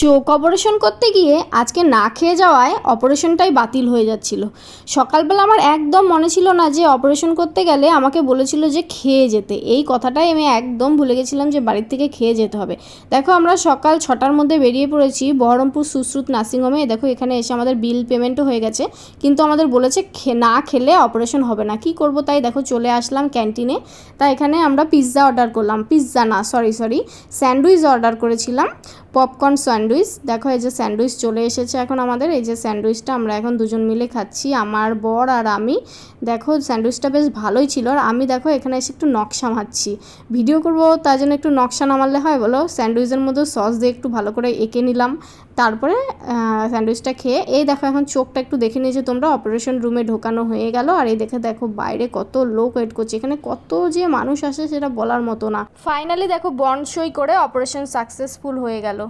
চোখ অপারেশন করতে গিয়ে আজকে না খেয়ে যাওয়ায় অপারেশনটাই বাতিল হয়ে যাচ্ছিল। সকালবেলা আমার একদম মনে ছিল না যে অপারেশন করতে গেলে আমাকে বলেছিল যে খেয়ে যেতে, এই কথাটাই আমি একদম ভুলে গেছিলাম যে বাড়ির থেকে খেয়ে যেতে হবে। দেখো আমরা সকাল 6টার মধ্যে বেরিয়ে পড়েছি বহরমপুর সুশ্রুত নার্সিংহোমে। দেখো এখানে এসে আমাদের বিল পেমেন্টও হয়ে গেছে, কিন্তু আমাদের বলেছে না খেলে অপারেশন হবে না। কি করব, তাই দেখো চলে আসলাম ক্যান্টিনে। তাই এখানে আমরা পিৎজা অর্ডার করলাম, পিৎজা না সরি স্যান্ডউইচ অর্ডার করেছিলাম, পপকর্ন স্যান্ডউইচ। দেখো এই যে স্যান্ডউইচ চলে এসেছে এখন আমাদের। এই যে স্যান্ডউইচটা আমরা এখন দুজন মিলে খাচ্ছি, আমার বর আর আমি। দেখো স্যান্ডউইচটা বেশ ভালোই ছিল। আর আমি দেখো এখানে এসে একটু নকশা মারছি, ভিডিও করব তার জন্য একটু নকশা না মারলে হয় বলো। স্যান্ডউইচের মধ্যে সস দিয়ে একটু ভালো করে এঁকে নিলাম, তারপরে স্যান্ডউইচটা খেয়ে এই দেখো এখন চোখটা একটু দেখে নিয়েছে তোমরা। অপারেশন রুমে ঢোকানো হয়ে গেল। আর এই দেখো বাইরে কত লোক ওয়েট করছে, এখানে কত যে মানুষ আসে সেটা বলার মতো না। ফাইনালি দেখো বন্ড সই করে অপারেশন সাকসেসফুল হয়ে গেল।